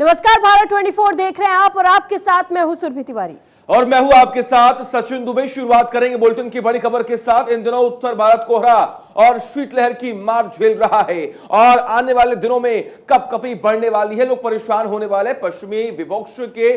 नमस्कार, भारत 24 देख रहे हैं आप और आपके साथ मैं हूं सुरभि तिवारी और मैं हूं आपके साथ सचिन दुबे। शुरुआत करेंगे बुलेटिन की बड़ी खबर के साथ। इन दिनों उत्तर भारत कोहरा और शीतलहर की मार झेल रहा है और आने वाले दिनों में कपकपी बढ़ने वाली है। लोग परेशान होने वाले। पश्चिमी विक्षोभ के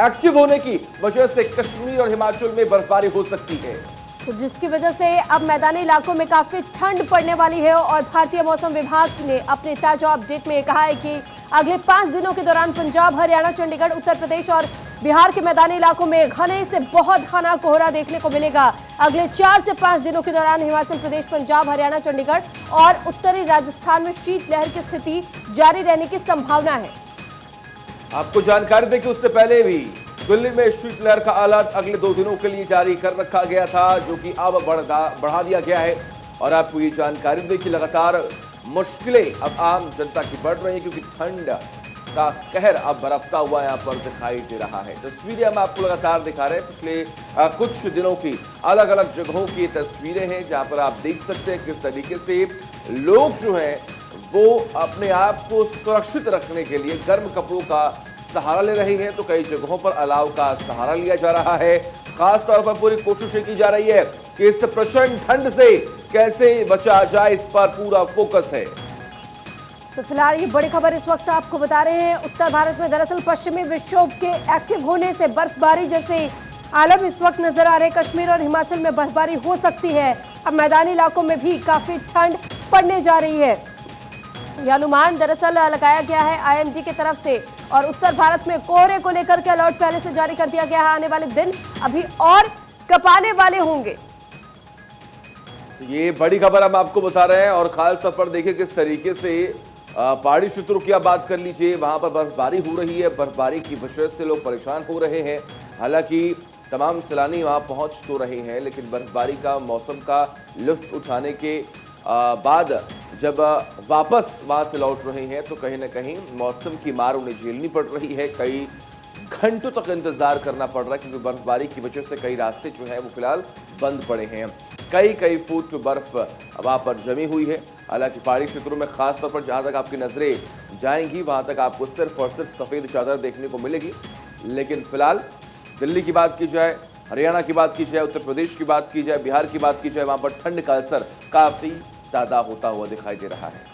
एक्टिव होने की वजह से कश्मीर और हिमाचल में बर्फबारी हो सकती है, तो जिसकी वजह से अब मैदानी इलाकों में काफी ठंड पड़ने वाली है। और भारतीय मौसम विभाग ने अपने ताजा अपडेट में कहा है कि अगले 5 दिनों के दौरान पंजाब, हरियाणा, चंडीगढ़, उत्तर प्रदेश और बिहार के मैदानी इलाकों में घने से बहुत घना कोहरा देखने को मिलेगा। अगले 4 से 5 दिनों के दौरान हिमाचल प्रदेश, पंजाब, हरियाणा, चंडीगढ़ और उत्तरी राजस्थान में शीतलहर की स्थिति जारी रहने की संभावना है। आपको जानकारी दें कि उससे पहले भी दिल्ली में शीतलहर का अलर्ट अगले 2 दिनों के लिए जारी कर रखा गया था, जो कि अब बढ़ा दिया गया है। और आपको ये जानकारी दें कि लगातार मुश्किलें अब आम जनता की बढ़ रही है, क्योंकि ठंड का कहर अब बरपता हुआ यहाँ पर दिखाई दे रहा है। तस्वीरें हम आपको लगातार दिखा रहे हैं। पिछले कुछ दिनों की अलग अलग जगहों की तस्वीरें हैं, जहाँ पर आप देख सकते हैं किस तरीके से लोग जो हैं वो अपने आप को सुरक्षित रखने के लिए गर्म कपड़ों का सहारा ले रहे हैं, तो कई जगहों पर अलाव का सहारा लिया जा रहा है। खास तौर पर पूरी कोशिश की जा रही है कि इस प्रचंड ठंड से कैसे बचा जाए, इस पर पूरा फोकस है। तो फिलहाल ये बड़ी खबर इस वक्त आपको बता रहे हैं। उत्तर भारत में दरअसल पश्चिमी विक्षोभ के एक्टिव होने से बर्फबारी जैसे आलम इस वक्त नजर आ रहे। कश्मीर और हिमाचल में बर्फबारी हो सकती है। अब मैदानी इलाकों में भी काफी ठंड पड़ने जा रही है। यह अनुमान दरअसल लगाया गया है आईएमडी की तरफ से। और उत्तर भारत में कोहरे को लेकर के अलर्ट पहले से जारी कर दिया गया है। आने वाले दिन अभी और कपाने वाले होंगे। तो ये बड़ी खबर हम आपको बता रहे हैं। और खास तौर पर देखिए किस तरीके से पहाड़ी क्षेत्रों की आप बात कर लीजिए, वहां पर बर्फबारी हो रही है। बर्फबारी की वजह से लोग परेशान हो रहे हैं। हालांकि तमाम सैलानी वहां पहुंच तो रहे हैं, लेकिन बर्फबारी का मौसम का लुत्फ उठाने के बाद जब वापस वहां से लौट रहे हैं तो कहीं ना कहीं मौसम की मार उन्हें झेलनी पड़ रही है। कई घंटों तक इंतजार करना पड़ रहा है, क्योंकि बर्फबारी की वजह से कई रास्ते जो हैं वो फिलहाल बंद पड़े हैं। कई फुट बर्फ वहां पर जमी हुई है। हालांकि पहाड़ी क्षेत्रों में खास तौर पर जहां तक आपकी नजरें जाएंगी वहां तक आपको सिर्फ और सिर्फ सफेद चादर देखने को मिलेगी। लेकिन फिलहाल दिल्ली की बात की जाए, हरियाणा की बात की जाए, उत्तर प्रदेश की बात की जाए, बिहार की बात की जाए, वहां पर ठंड का असर काफी ज्यादा होता हुआ दिखाई दे रहा है।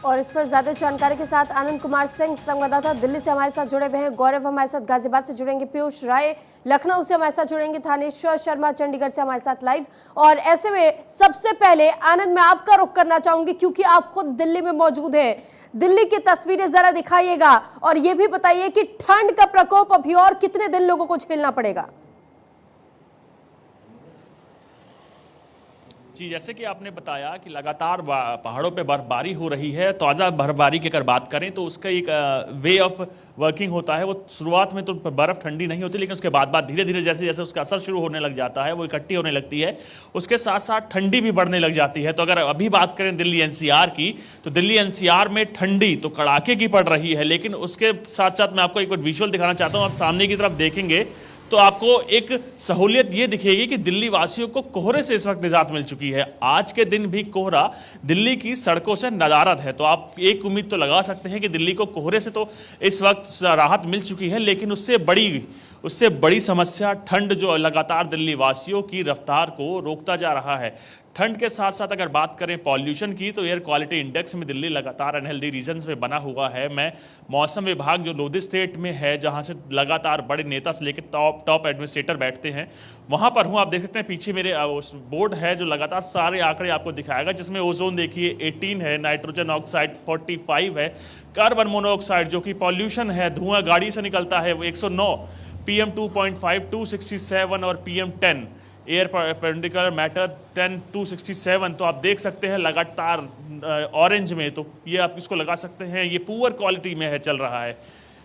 और इस पर ज्यादा जानकारी के साथ आनंद कुमार सिंह संवाददाता दिल्ली से हमारे साथ जुड़े हुए हैं। गौरव हमारे साथ गाजियाबाद से जुड़ेंगे, पीयूष राय लखनऊ से हमारे साथ जुड़ेंगे, थानेश्वर शर्मा चंडीगढ़ से हमारे साथ लाइव। और ऐसे में सबसे पहले आनंद, मैं आपका रुख करना चाहूंगी क्योंकि आप खुद दिल्ली में मौजूद हैं। दिल्ली की तस्वीरें जरा दिखाइएगा और ये भी बताइए कि ठंड का प्रकोप अभी और कितने दिन लोगों को झेलना पड़ेगा। जी, जैसे कि आपने बताया कि लगातार पहाड़ों पे बर्फबारी हो रही है। ताज़ा बर्फबारी की अगर बात करें तो उसका एक वे ऑफ वर्किंग होता है। वो शुरुआत में तो बर्फ़ ठंडी नहीं होती, लेकिन उसके बाद धीरे धीरे जैसे जैसे उसका असर शुरू होने लग जाता है, वो इकट्ठी होने लगती है, उसके साथ साथ ठंडी भी बढ़ने लग जाती है। तो अगर अभी बात करें दिल्ली एनसीआर की, तो दिल्ली एनसीआर में ठंडी तो कड़ाके की पड़ रही है। लेकिन उसके साथ साथ मैं आपको एक बार विजुअल दिखाना चाहता हूँ। आप सामने की तरफ देखेंगे तो आपको एक सहूलियत ये दिखेगी कि दिल्ली वासियों को कोहरे से इस वक्त निजात मिल चुकी है। आज के दिन भी कोहरा दिल्ली की सड़कों से नदारद है। तो आप एक उम्मीद तो लगा सकते हैं कि दिल्ली को कोहरे से तो इस वक्त राहत मिल चुकी है, लेकिन उससे बड़ी समस्या ठंड जो लगातार दिल्ली वासियों की रफ्तार को रोकता जा रहा है। ठंड के साथ साथ अगर बात करें पॉल्यूशन की, तो एयर क्वालिटी इंडेक्स में दिल्ली लगातार अनहेल्दी रीजन्स में बना हुआ है। मैं मौसम विभाग जो लोधी स्टेट में है, जहां से लगातार बड़े नेता से लेकर टॉप एडमिनिस्ट्रेटर बैठते हैं, वहां पर हूं। आप देख सकते हैं पीछे मेरे बोर्ड है जो लगातार सारे आंकड़े आपको दिखाएगा, जिसमें ओजोन देखिए 18 है, नाइट्रोजन ऑक्साइड 45 है, कार्बन मोनोऑक्साइड जो कि पॉल्यूशन है, धुआं गाड़ी से निकलता है, वो 109, PM 2.5 267 और PM 10 एयर पार्टिकुलर मैटर 10 267। तो आप देख सकते हैं लगातार ऑरेंज में, तो ये आप इसको लगा सकते हैं ये पुअर क्वालिटी में है चल रहा है।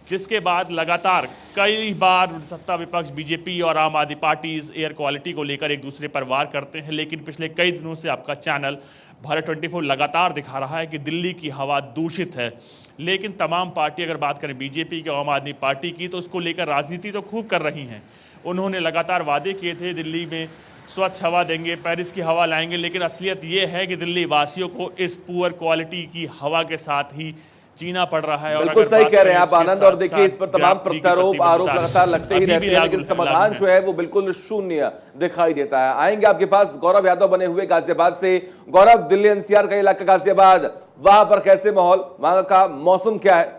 जिसके बाद लगातार कई बार सत्ता विपक्ष बीजेपी और आम आदमी पार्टी एयर क्वालिटी को लेकर एक दूसरे पर वार करते हैं, लेकिन पिछले कई दिनों से आपका चैनल भारत 24 लगातार दिखा रहा है कि दिल्ली की हवा दूषित है। लेकिन तमाम पार्टी अगर बात करें बीजेपी की, आम आदमी पार्टी की, तो उसको लेकर राजनीति तो खूब कर रही हैं। उन्होंने लगातार वादे किए थे दिल्ली में स्वच्छ हवा देंगे, पेरिस की हवा लाएंगे, लेकिन असलियत ये है कि दिल्ली वासियों को इस पुअर क्वालिटी की हवा के साथ ही जीना पड़ रहा है। और बिल्कुल अगर सही बात कह रहे हैं करें आप इसके आनंद, और साथ देखिए इस पर साथ तमाम ग्राफ 3 के प्रत्यारोप प्रति आरोप मुताबिक लगातार लगते ही अभी रहते भी हैं, लेकिन समाधान जो है वो बिल्कुल शून्य दिखाई देता है। आएंगे आपके पास गौरव यादव बने हुए गाजियाबाद से। गौरव, दिल्ली एनसीआर का इलाका गाजियाबाद, वहां पर कैसे माहौल, वहां का मौसम क्या है?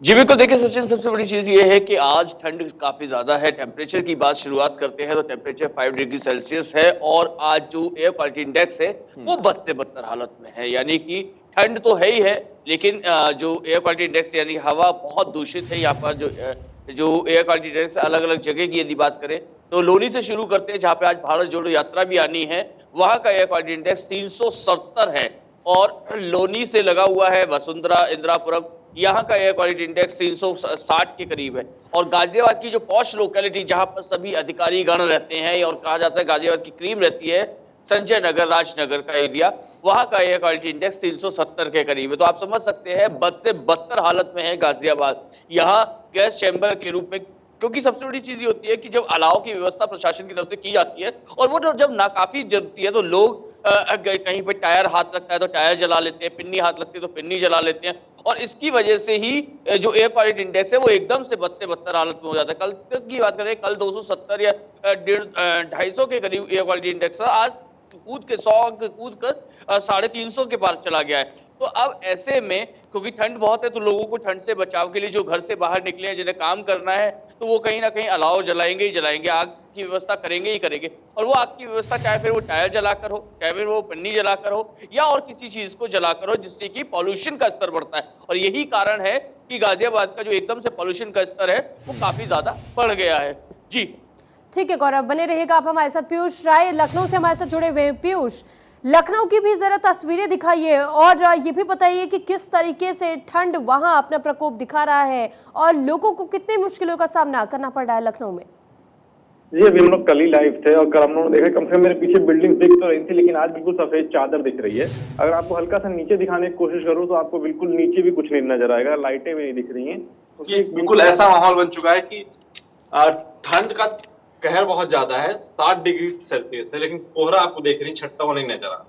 जी बिल्कुल, देखिए सचिन, सबसे बड़ी चीज ये है कि आज ठंड काफी ज्यादा है। टेम्परेचर की बात शुरुआत करते हैं तो टेम्परेचर 5 डिग्री सेल्सियस है और आज जो एयर क्वालिटी इंडेक्स है वो बद से बदतर हालत में है। यानी कि ठंड तो है ही है, लेकिन जो एयर क्वालिटी इंडेक्स यानी हवा बहुत दूषित है। यहाँ पर जो एयर क्वालिटी इंडेक्स अलग अलग जगह की यदि बात करें तो लोनी से शुरू करते हैं, जहाँ पे आज भारत जोड़ो यात्रा भी आनी है। वहां का एयर क्वालिटी इंडेक्स 370 है और लोनी से लगा हुआ है वसुंधरा, इंदिरापुरम, यहाँ का एयर क्वालिटी इंडेक्स 360 के करीब है। और गाजियाबाद की जो पॉश लोकेलिटी जहां पर सभी अधिकारी गण रहते हैं और कहा जाता है गाजियाबाद की क्रीम रहती है, संजय नगर, राजनगर का एरिया, वहां का एयर क्वालिटी इंडेक्स 370 के करीब है। तो आप समझ सकते हैं बद से बदतर हालत में है गाजियाबाद। यहाँ गैस चैम्बर के रूप में, क्योंकि सबसे बड़ी चीज ये होती है कि जब अलाव की व्यवस्था प्रशासन की तरफ से की जाती है और वो जब नाकाफी जरूरती है तो लोग कहीं पे टायर हाथ लगता है तो टायर जला लेते हैं, पिन्नी हाथ लगती है तो पिन्नी जला लेते हैं, और इसकी वजह से ही जो एयर क्वालिटी इंडेक्स है वो एकदम से बद से बदतर हालत में हो जाता है। कल तक की बात करें, कल 270 या 250 के करीब एयर क्वालिटी इंडेक्स था, आज कूद के 100 कूद कर 350 के पार चला गया है। तो अब ऐसे में क्योंकि ठंड बहुत है तो लोगों को ठंड से बचाव के लिए जो घर से बाहर निकले हैं, जिन्हें काम करना है, तो वो कहीं ना कहीं अलाव जलाएंगे ही जलाएंगे, आग की व्यवस्था करेंगे ही करेंगे। और वो आग की व्यवस्था चाहे फिर वो टायर जलाकर हो, चाहे फिर वो पन्नी जलाकर हो या और किसी चीज को जलाकर हो, जिससे कि पॉल्यूशन का स्तर बढ़ता है। और यही कारण है कि गाजियाबाद का जो एकदम से पॉल्यूशन का स्तर है वो काफी ज्यादा बढ़ गया है। जी ठीक है गौरव, बने रहिएगा आप हमारे साथ। पीयूष राय लखनऊ से हमारे साथ जुड़े हुए हैं। पीयूष, लखनऊ की भी जरा तस्वीरें दिखाइए और ये भी बताइए कि किस तरीके से ठंड वहां अपना प्रकोप दिखा रहा है और लोगों को कितनी मुश्किलों का सामना करना पड़ रहा है लखनऊ में। जी अभी हम लोग कल ही लाइव थे और कल हम लोगों ने देखा, कम से कम मेरे पीछे बिल्डिंग दिख तो रही थी, लेकिन आज बिल्कुल सफेद चादर दिख रही है। अगर आपको हल्का सा नीचे दिखाने की कोशिश करूँ तो आपको बिल्कुल नीचे भी कुछ नहीं नजर आएगा, लाइटें भी नहीं दिख रही हैं। बिल्कुल ऐसा माहौल बन चुका है कि ठंड का कहर बहुत ज्यादा है, 60 डिग्री सेल्सियस है, लेकिन कोहरा आपको देख रही छटता हुआ नहीं नजर आ रहा।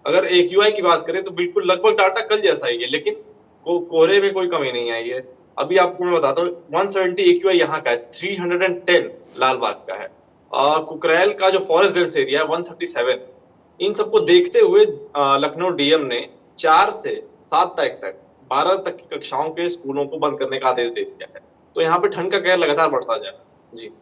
अगर AQI की बात करें तो बिल्कुल लगभग डाटा कल जैसा ही है, लेकिन कोहरे में कोई कमी नहीं आई है। अभी आपको मैं बताता हूँ, 170 AQI यहाँ का है, 310 लालबाग का है, और कुकरेल का जो फॉरेस्ट हिल्स एरिया है 137। इन सबको देखते हुए लखनऊ DM ने 4 से 7 तारीख तक 12 तक की कक्षाओं के स्कूलों को बंद करने का आदेश दे दिया है। तो यहाँ पे ठंड का कहर लगातार बढ़ता जाएगा। जी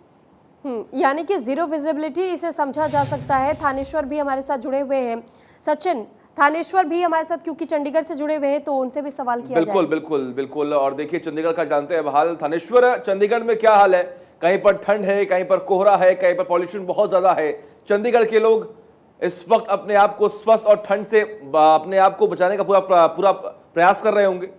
यानी कि जीरो विजिबिलिटी इसे समझा जा सकता है। थानेश्वर भी हमारे साथ जुड़े हुए हैं। सचिन, थानेश्वर भी हमारे साथ क्योंकि चंडीगढ़ से जुड़े हुए हैं तो उनसे भी सवाल किया बिल्कुल जाए। बिल्कुल बिल्कुल। और देखिए चंडीगढ़ का जानते हैं हाल। थानेश्वर, चंडीगढ़ में क्या हाल है? कहीं पर ठंड है, कहीं पर कोहरा है, कहीं पर पॉल्यूशन बहुत ज्यादा है। चंडीगढ़ के लोग इस वक्त अपने आप को स्वस्थ और ठंड से अपने आप को बचाने का पूरा प्रयास कर रहे होंगे।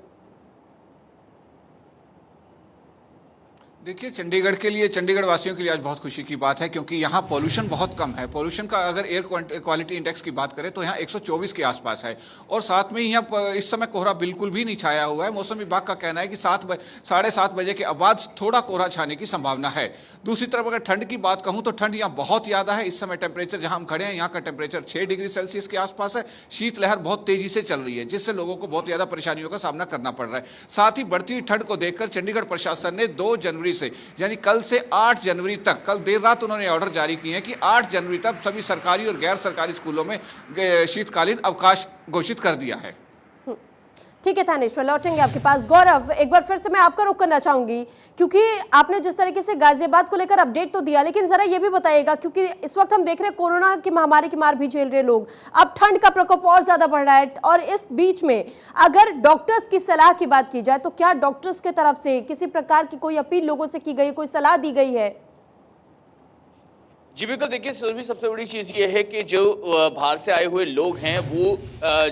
देखिए, चंडीगढ़ के लिए, चंडीगढ़ वासियों के लिए आज बहुत खुशी की बात है, क्योंकि यहाँ पॉल्यूशन बहुत कम है। पॉल्यूशन का अगर एयर क्वालिटी इंडेक्स की बात करें तो यहाँ 124 के आसपास है, और साथ में यहाँ इस समय कोहरा बिल्कुल भी नहीं छाया हुआ है। मौसम विभाग का कहना है कि 7:30 बजे के बाद थोड़ा कोहरा छाने की संभावना है। दूसरी तरफ अगर ठंड की बात कहूँ तो ठंड यहाँ बहुत ज़्यादा है। इस समय टेम्परेचर जहाँ हम खड़े हैं, यहाँ का टेम्परेचर 6 डिग्री सेल्सियस के आसपास है। शीतलहर बहुत तेजी से चल रही है, जिससे लोगों को बहुत ज़्यादा परेशानियों का सामना करना पड़ रहा है। साथ ही बढ़ती हुई ठंड को देखकर चंडीगढ़ प्रशासन ने 2 जनवरी से, यानी कल से 8 जनवरी तक, कल देर रात उन्होंने ऑर्डर जारी किए हैं कि 8 जनवरी तक सभी सरकारी और गैर सरकारी स्कूलों में शीतकालीन अवकाश घोषित कर दिया है। ठीक है थानेश्वर, लौटेंगे आपके पास। गौरव, एक बार फिर से मैं आपका रुख करना चाहूंगी, क्योंकि आपने जिस तरीके से गाजियाबाद को लेकर अपडेट तो दिया, लेकिन जरा ये भी बताइएगा, क्योंकि इस वक्त हम देख रहे हैं कोरोना की महामारी की मार भी झेल रहे लोग, अब ठंड का प्रकोप और ज्यादा बढ़ रहा है, और इस बीच में अगर डॉक्टर्स की सलाह की बात की जाए तो क्या डॉक्टर्स की तरफ से किसी प्रकार की कोई अपील लोगों से की गई, कोई सलाह दी गई है? जी बिल्कुल, देखिए सबसे बड़ी चीज ये है कि जो बाहर से आए हुए लोग हैं वो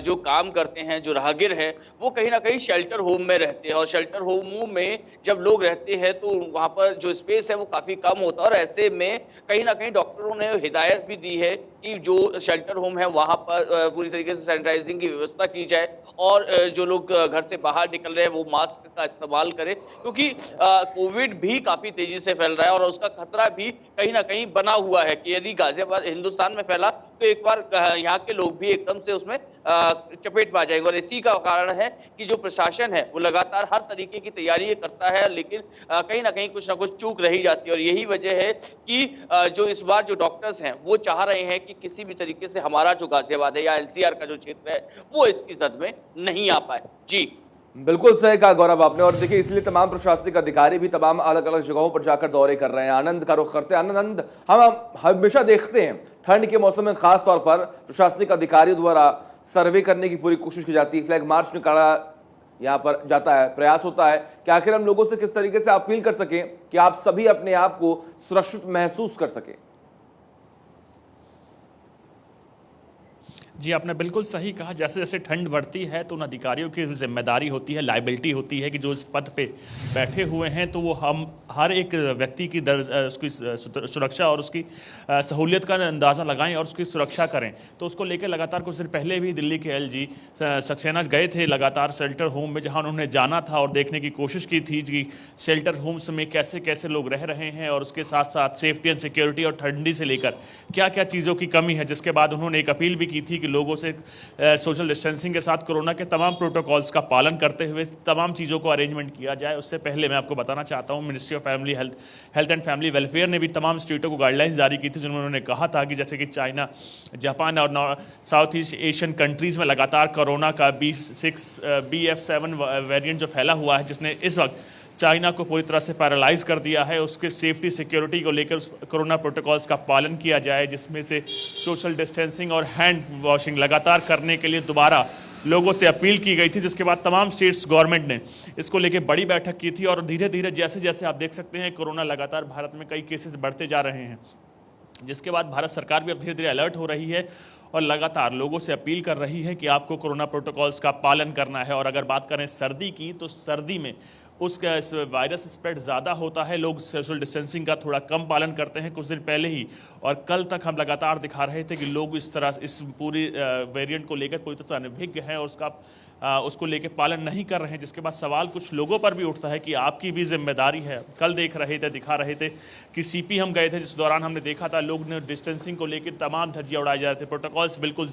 जो काम करते हैं, जो राहगीर हैं, वो कहीं ना कहीं शेल्टर होम में रहते हैं, और शेल्टर होमों में जब लोग रहते हैं तो वहाँ पर जो स्पेस है वो काफी कम होता है, और ऐसे में कहीं ना कहीं डॉक्टरों ने हिदायत भी दी है कि जो शेल्टर होम है वहां पर पूरी तरीके से सैनिटाइजिंग की व्यवस्था की जाए और जो लोग घर से बाहर निकल रहे हैं वो मास्क का इस्तेमाल करें, क्योंकि कोविड भी काफी तेजी से फैल रहा है और उसका खतरा भी कहीं ना कहीं बना हुआ है कि यदि गाजियाबाद हिंदुस्तान में फैला तो एक बार यहाँ के लोग भी एकदम से उसमें चपेट में आ जाएंगे। और इसी का कारण है कि जो प्रशासन है वो लगातार हर तरीके की तैयारी करता है, लेकिन कहीं ना कुछ चूक रही जाती है। और यही वजह है कि जो इस बार जो डॉक्टर्स हैं वो चाह रहे हैं कि किसी भी तरीके से हमारा जो गाजियाबाद है या एनसीआर का जो क्षेत्र है वो इसकी जद में नहीं आ पाए। जी बिल्कुल सही कहा गौरव आपने। और देखिए इसलिए तमाम प्रशासनिक अधिकारी भी तमाम अलग अलग जगहों पर जाकर दौरे कर रहे हैं। आनंद का रुख करते हैं। आनंद, हम हमेशा देखते हैं ठंड के मौसम में खास तौर पर प्रशासनिक अधिकारियों द्वारा सर्वे करने की पूरी कोशिश की जाती है, फ्लैग मार्च निकाला यहाँ पर जाता है, प्रयास होता है कि आखिर हम लोगों से किस तरीके से अपील कर सकें कि आप सभी अपने आप को सुरक्षित महसूस कर सकें। जी, आपने बिल्कुल सही कहा। जैसे जैसे ठंड बढ़ती है तो उन अधिकारियों की जिम्मेदारी होती है, लायबिलिटी होती है कि जो इस पद पे बैठे हुए हैं तो वो हम हर एक व्यक्ति की उसकी सुरक्षा और उसकी सहूलियत का अंदाज़ा लगाएं और उसकी सुरक्षा करें। तो उसको लेकर लगातार कुछ दिन पहले भी दिल्ली के एलजी सक्सेना गए थे लगातार शेल्टर होम में, जहाँ उन्होंने जाना था और देखने की कोशिश की थी कि शेल्टर होम्स में कैसे कैसे लोग रह रहे हैं और उसके साथ साथ सेफ्टी एंड सिक्योरिटी और ठंडी से लेकर क्या क्या चीज़ों की कमी है। जिसके बाद उन्होंने एक अपील भी की थी कि लोगों से सोशल डिस्टेंसिंग के साथ कोरोना के तमाम प्रोटोकॉल्स का पालन करते हुए तमाम चीज़ों को अरेंजमेंट किया जाए। उससे पहले मैं आपको बताना चाहता हूँ, ministry of family health and family welfare ने भी तमाम स्टेटों को गाइडलाइंस जारी की थी, जिनमें उन्होंने कहा था कि जैसे कि चाइना, जापान और साउथ ईस्ट एशियन कंट्रीज़ में लगातार कोरोना का BF7 वेरिएंट जो फैला हुआ है, जिसने इस वक्त चाइना को पूरी तरह से पैरालाइज कर दिया है, उसके सेफ्टी सिक्योरिटी को लेकर उस कोरोना प्रोटोकॉल्स का पालन किया जाए, जिसमें से सोशल डिस्टेंसिंग और हैंड वॉशिंग लगातार करने के लिए दोबारा लोगों से अपील की गई थी। जिसके बाद तमाम स्टेट्स गवर्नमेंट ने इसको लेकर बड़ी बैठक की थी और धीरे धीरे जैसे जैसे आप देख सकते हैं कोरोना लगातार भारत में कई केसेस बढ़ते जा रहे हैं, जिसके बाद भारत सरकार भी अब धीरे धीरे अलर्ट हो रही है और लगातार लोगों से अपील कर रही है कि आपको कोरोना प्रोटोकॉल्स का पालन करना है। और अगर बात करें सर्दी की, तो सर्दी में उसका वायरस स्प्रेड ज़्यादा होता है, लोग सोशल डिस्टेंसिंग का थोड़ा कम पालन करते हैं। कुछ दिन पहले ही और कल तक हम लगातार दिखा रहे थे कि लोग इस तरह इस पूरी वेरिएंट को लेकर पूरी तरह से अनभिज्ञ हैं और उसको लेकर पालन नहीं कर रहे हैं। जिसके बाद सवाल कुछ लोगों पर भी उठता है कि आपकी भी जिम्मेदारी है। कल दिखा रहे थे कि सीपी हम गए थे, जिस दौरान हमने देखा था लोग ने डिस्टेंसिंग को लेकर तमाम धज्जियां उड़ाए जा रहे थे, प्रोटोकॉल्स बिल्कुल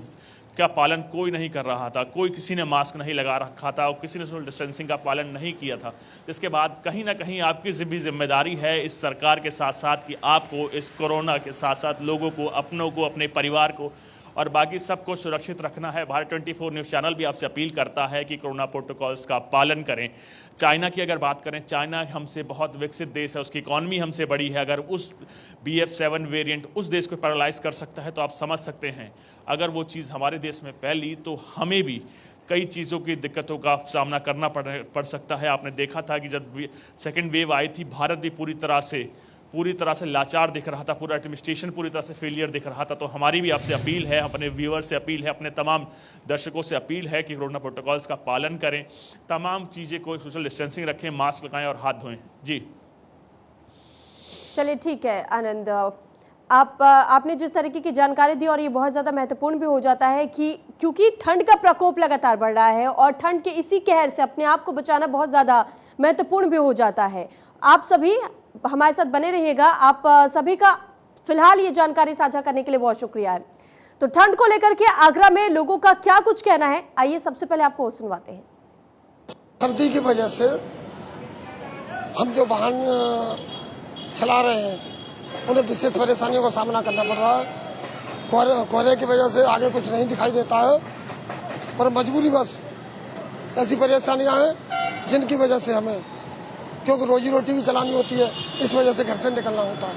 का पालन कोई नहीं कर रहा था, किसी ने मास्क नहीं लगा रखा था और किसी ने सोशल डिस्टेंसिंग का पालन नहीं किया था। जिसके बाद कहीं ना कहीं आपकी भी जिम्मेदारी है इस सरकार के साथ साथ कि आपको इस कोरोना के साथ साथ लोगों को, अपनों को, अपने परिवार को और बाकी सबको सुरक्षित रखना है। भारत 24 न्यूज़ चैनल भी आपसे अपील करता है कि कोरोना प्रोटोकॉल्स का पालन करें। चाइना की अगर बात करें, चाइना हमसे बहुत विकसित देश है, उसकी इकॉनमी हमसे बड़ी है। अगर उस BF7 वेरिएंट उस देश को पैरालाइज कर सकता है तो आप समझ सकते हैं अगर वो चीज़ हमारे देश में फैली तो हमें भी कई चीज़ों की दिक्कतों का सामना करना पड़ सकता है। आपने देखा था कि जब सेकेंड वेव आई थी, भारत भी पूरी तरह से लाचार दिख रहा था, पूरा एडमिनिस्ट्रेशन पूरी तरह से फेलियर दिख रहा था। तो हमारी भी आपसे अपील है, अपने व्यूअर्स से अपील है, अपने तमाम दर्शकों से अपील है कि कोरोना प्रोटोकॉल्स का पालन करें, तमाम चीज़ें को सोशल डिस्टेंसिंग रखें, मास्क लगाएं और हाथ धोएं। जी चलिए ठीक है आनंद, आपने जिस तरीके की जानकारी दी और ये बहुत ज़्यादा महत्वपूर्ण भी हो जाता है कि क्योंकि ठंड का प्रकोप लगातार बढ़ रहा है और ठंड के इसी कहर से अपने आप को बचाना बहुत ज़्यादा महत्वपूर्ण भी हो जाता है। आप सभी हमारे साथ बने रहिएगा। आप सभी का फिलहाल ये जानकारी साझा करने के लिए बहुत शुक्रिया है। तो ठंड को लेकर के आगरा में लोगों का क्या कुछ कहना है, आइए सबसे पहले आपको सुनवाते हैं। सर्दी की वजह से हम जो वाहन चला रहे हैं उन्हें विशेष परेशानियों का सामना करना पड़ रहा है। कोहरे की वजह से आगे कुछ नहीं दिखाई देता है और मजबूरी बस ऐसी परेशानियां हैं जिनकी वजह से हमें, क्योंकि रोजी रोटी भी चलानी होती है, इस वजह से घर से निकलना होता है।